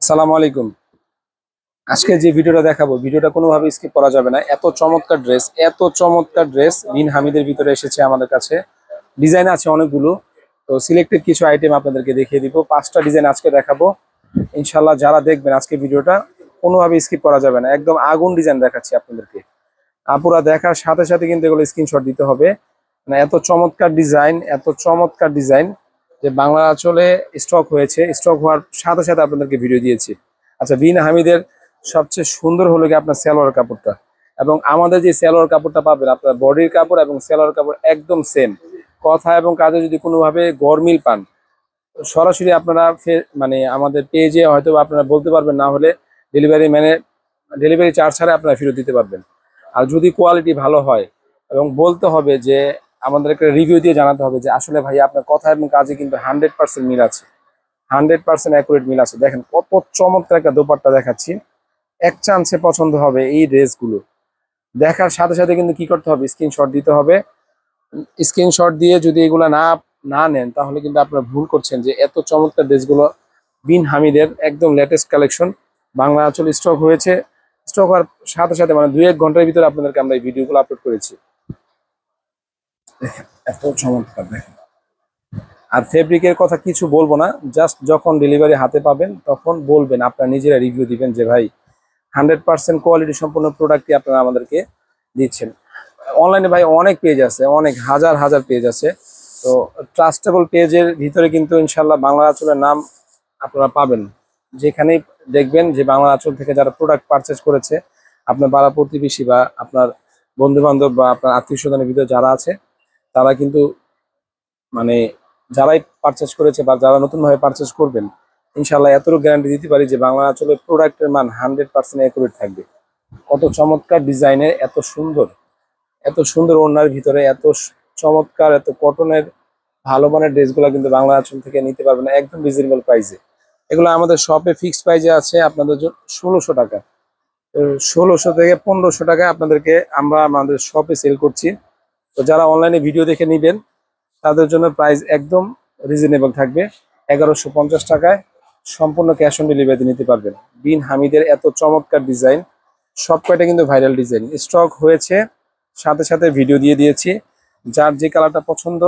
আসসালামু আলাইকুম। আজকে যে ভিডিওটা দেখাবো, ভিডিওটা কোনোভাবে স্কিপ করা যাবে না। এত চমৎকার ড্রেস বিন হামিদের ভিতরে এসেছে আমাদের কাছে। ডিজাইন আছে অনেকগুলো, তো সিলেক্টেড কিছু আইটেম আপনাদেরকে দেখিয়ে দিব। 5টা ডিজাইন আজকে দেখাবো ইনশাল্লাহ। যারা দেখবেন আজকে ভিডিওটা, কোনোভাবে স্কিপ করা যাবে না। একদম আগুন ডিজাইন দেখাচ্ছি আপনাদেরকে। আপুরা দেখার সাথে সাথে কিন্তু এগুলো স্ক্রিনশট দিতে হবে। মানে এত চমৎকার ডিজাইন যে বাংলা আঁচলে স্টক হয়েছে। স্টক হওয়ার সাথে সাথে আপনাদেরকে ভিডিও দিয়েছি। আচ্ছা, বিন হামিদের সবচেয়ে সুন্দর হলো কি আপনার সালোয়ার কাপড়টা, এবং আমাদের যে সালোয়ার কাপড়টা পাবেন, আপনার বডির কাপড় এবং সালোয়ার কাপড় একদম সেম। কথা এবং কাজে যদি কোনোভাবে গরমিল পান, সরাসরি আপনারা মানে আমাদের পেজে হয়তো বা আপনারা বলতে পারবেন, না হলে ডেলিভারি ম্যানে ডেলিভারি চার্জ ছাড়া আপনারা ফেরত দিতে পারবেন। আর যদি কোয়ালিটি ভালো হয়, এবং বলতে হবে যে আমাদের একটা রিভিউ দিয়ে জানাতে হবে যে আসলে ভাই আপনার কথা এবং কাজে কিন্তু 100% মিল আছে, 100% অ্যাকুরেট মিল আছে। দেখেন কত চমৎকার একটা দোপাট্টা দেখাচ্ছি। এক চান্সে পছন্দ হবে এই ড্রেসগুলো। দেখার সাথে সাথে কিন্তু কি করতে হবে, স্ক্রিনশট দিতে হবে। স্ক্রিনশট দিয়ে যদি এগুলো না না নেন, তাহলে কিন্তু আপনারা ভুল করছেন। যে এত চমৎকার ড্রেসগুলো বিন হামিদের একদম লেটেস্ট কালেকশন বাংলা আঁচল স্টক হয়েছে। স্টক হওয়ার সাথে সাথে মানে 2-1 ঘন্টার ভিতরে আপনাদেরকে আমরা এই ভিডিওগুলো আপলোড করেছি। দেখেন এত চমৎকার, দেখেন। আর ফেব্রিকের কথা কিছু বলবো না, জাস্ট যখন ডেলিভারি হাতে পাবেন তখন বলবেন, আপনারা নিজেরা রিভিউ দিবেন যে ভাই 100% কোয়ালিটি সম্পন্ন প্রোডাক্টই আপনারা আমাদেরকে দিচ্ছেন। অনলাইনে ভাই অনেক পেজ আছে, অনেক হাজার হাজার পেজ আছে। তো ট্রাস্টেবল পেজের ভিতরে কিন্তু ইনশাল্লাহ বাংলা আঁচলের নাম আপনারা পাবেন। যেখানেই দেখবেন যে বাংলা আঁচল থেকে যারা প্রোডাক্ট পারচেজ করেছে, আপনার পাড়া প্রতিবেশী বা আপনার বন্ধু বান্ধব বা আপনার আত্মীয় স্বজনের ভিতরে যারা আছে, তারা কিন্তু মানে যারাই পারচেজ করেছে বা যারা নতুনভাবে পারচেজ করবেন, ইনশাল্লাহ এতটুকু গ্যারান্টি দিতে পারি যে বাংলা আঁচলের প্রোডাক্টের মান 100% অ্যাকুরেট থাকবে। কত চমৎকার ডিজাইনের, এত সুন্দর ওড়নার ভিতরে চমৎকার এত কটনের ভালো মানের ড্রেসগুলো কিন্তু বাংলা আঁচল থেকে নিতে পারবেন একদম রিজনেবল প্রাইসে। এগুলো আমাদের শপে ফিক্সড প্রাইসে আছে আপনাদের জন্য 1600 টাকা। 1600 থেকে 1500 টাকায় আপনাদেরকে আমরা আমাদের শপে সেল করছি। তো যারা অনলাইনে ভিডিও দেখে নেবেন, তাদের জন্য প্রাইস একদম রিজনেবল থাকবে। 1150 টাকায় সম্পূর্ণ ক্যাশ অন ডেলিভারিতে নিতে পারবেন। বিন হামিদের এত চমৎকার ডিজাইন, সব কয়টা কিন্তু ভাইরাল ডিজাইন স্টক হয়েছে। সাথে সাথে ভিডিও দিয়ে দিয়েছি। যার যে কালারটা পছন্দ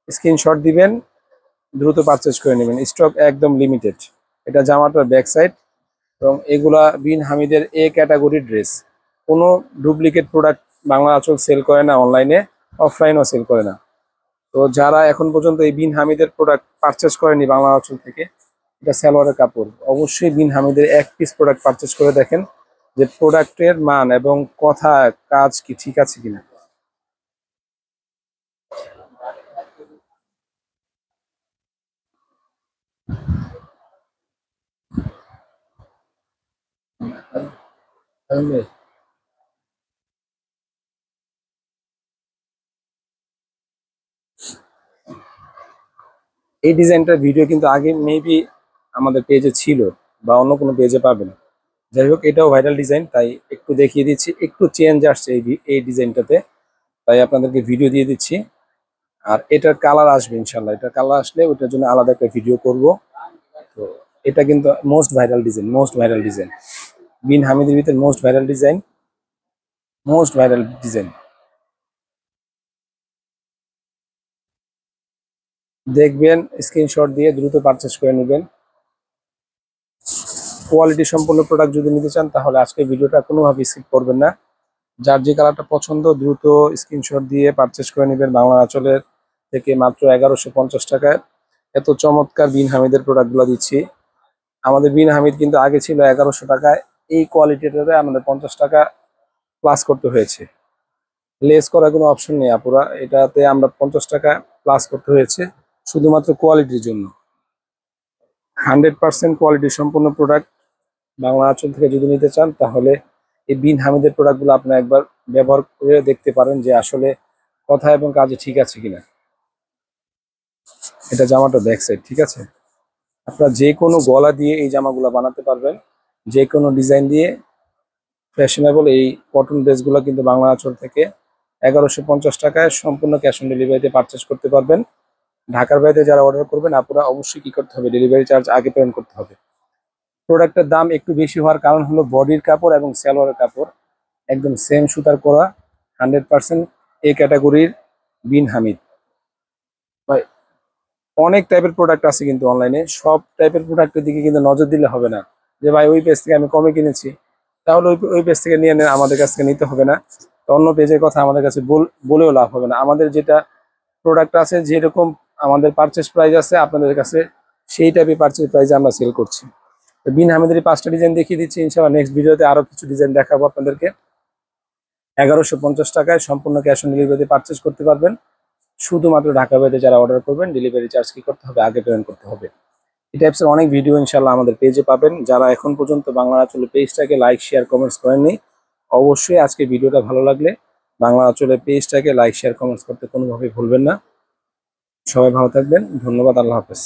স্ক্রিনশট দিবেন, দ্রুত পারচেজ করে নেবেন। স্টক একদম লিমিটেড। এটা জামাটার ব্যাক সাইড, এবং এগুলা বিন হামিদের এ ক্যাটাগরির ড্রেস। কোনো ডুপ্লিকেট প্রোডাক্ট বাংলা আঁচল সেল করে না অনলাইনে, অফলাইনেও সেল করে না। তো যারা এখন পর্যন্ত এই বিন হামিদের প্রোডাক্ট পারচেজ করেনি বাংলা আঁচল থেকে, এটা সালোয়ারের কাপড়, অবশ্যই বিন হামিদের এক পিস প্রোডাক্ট পারচেজ করে দেখেন যে প্রোডাক্টের মান এবং কথা কাজ কি ঠিক আছে কিনা। এই ডিজাইনটার ভিডিও কিন্তু আগে মেবি আমাদের পেজে ছিল, বা অন্য কোনো পেজে পাবেন। যাই হোক, এটাও ভাইরাল ডিজাইন, তাই একটু দেখিয়ে দিচ্ছি। একটু চেঞ্জ আসছে এই ডিজাইনটাতে, তাই আপনাদেরকে ভিডিও দিয়ে দিচ্ছি। আর এটার কালার আসবে ইনশাল্লাহ, এটার কালার আসলে ওটার জন্য আলাদা একটা ভিডিও করব। তো এটা কিন্তু মোস্ট ভাইরাল ডিজাইন বিন হামিদের ভিতরে, মোস্ট ভাইরাল ডিজাইন। দেখবেন, স্ক্রিনশট দিয়ে দ্রুত পারচেস করে নেবেন। কোয়ালিটি সম্পন্ন প্রোডাক্ট যদি নিতে চান, তাহলে আজকে ভিডিওটা কোনোভাবে স্কিপ করবেন না। যার যে কালারটা পছন্দ দ্রুত স্ক্রিনশট দিয়ে পারচেস করে নেবেন বাংলা আঁচলের থেকে মাত্র 1150 টাকায়। এত চমৎকার বিন হামিদের প্রোডাক্টগুলো দিচ্ছি। আমাদের বিন হামিদ কিন্তু আগে ছিল 1100 টাকায়। এই কোয়ালিটিটাতে আমাদের 50 টাকা প্লাস করতে হয়েছে। লেস করার কোনো অপশন নেই আপুরা, এটাতে আমরা 50 টাকা প্লাস করতে হয়েছে শুধুমাত্র কোয়ালিটির জন্য। 100% কোয়ালিটি সম্পূর্ণ প্রোডাক্ট বাংলা আঁচল থেকে যদি নিতে চান, তাহলে এই বিন হামিদের প্রোডাক্টগুলো আপনি একবার ব্যবহার করে দেখতে পারেন যে আসলে কথা এবং কাজে ঠিক আছে কিনা। এটা জামাটা ব্যাক সাইড, ঠিক আছে। আপনারা যে কোনো গলা দিয়ে এই জামাগুলো বানাতে পারবেন, যে কোনো ডিজাইন দিয়ে। ফ্যাশনেবল এই কটন ড্রেসগুলো কিন্তু বাংলা আঁচল থেকে 1150 টাকায় সম্পূর্ণ ক্যাশ অন ডেলিভারিতে পারচেস করতে পারবেন। ঢাকার বাইরে যারা অর্ডার করবেন, আপনারা অবশ্যই কি করতে হবে, ডেলিভারি চার্জ আগে পেমেন্ট করতে হবে। প্রোডাক্টের দাম একটু বেশি হওয়ার কারণ হলো বডির কাপড় এবং সালোয়ারের কাপড় একদম সেম সুতার করা 100% এ ক্যাটাগরির বিন হামিদ। ভাই অনেক টাইপের প্রোডাক্ট আছে কিন্তু অনলাইনে, সব টাইপের প্রোডাক্টের দিকে কিন্তু নজর দিলে হবে না যে ভাই ওই পেজ থেকে আমি কমে কিনেছি তাহলে ওই পেজ থেকে নিয়ে নেন, আমাদের কাছ থেকে নিতে হবে না। তো অন্য পেজের কথা আমাদের কাছে বলেও লাভ হবে না। আমাদের যেটা প্রোডাক্ট আছে যেরকম আমাদের পারচেস প্রাইস আছে আপনাদের কাছে সেই টাইপের পারচেস প্রাইসে আমরা সেল করছি। তো বিন হামিদের 5টা ডিজাইন দেখিয়ে দিচ্ছি, ইনশাআল্লাহ নেক্সট ভিডিওতে আরো কিছু ডিজাইন দেখাবো আপনাদেরকে। 1150 টাকায় সম্পূর্ণ ক্যাশ অন ডেলিভারিতে পারচেস করতে পারবেন। শুধুমাত্র ঢাকা বাইরে যারা অর্ডার করবেন ডেলিভারি চার্জ কি করতে হবে, আগে পেমেন্ট করতে হবে। এই টাইপসের অনেক ভিডিও ইনশাআল্লাহ আমাদের পেজে পাবেন। যারা এখন পর্যন্ত বাংলা আঁচলের পেজটাকে লাইক শেয়ার কমেন্টস করেননি, অবশ্যই আজকে ভিডিওটা ভালো লাগলে বাংলা আঁচলের পেজটাকে লাইক শেয়ার কমেন্টস করতে কোনোভাবেই ভুলবেন না। সবাই ভালো থাকবেন, ধন্যবাদ, আল্লাহ হাফেজ।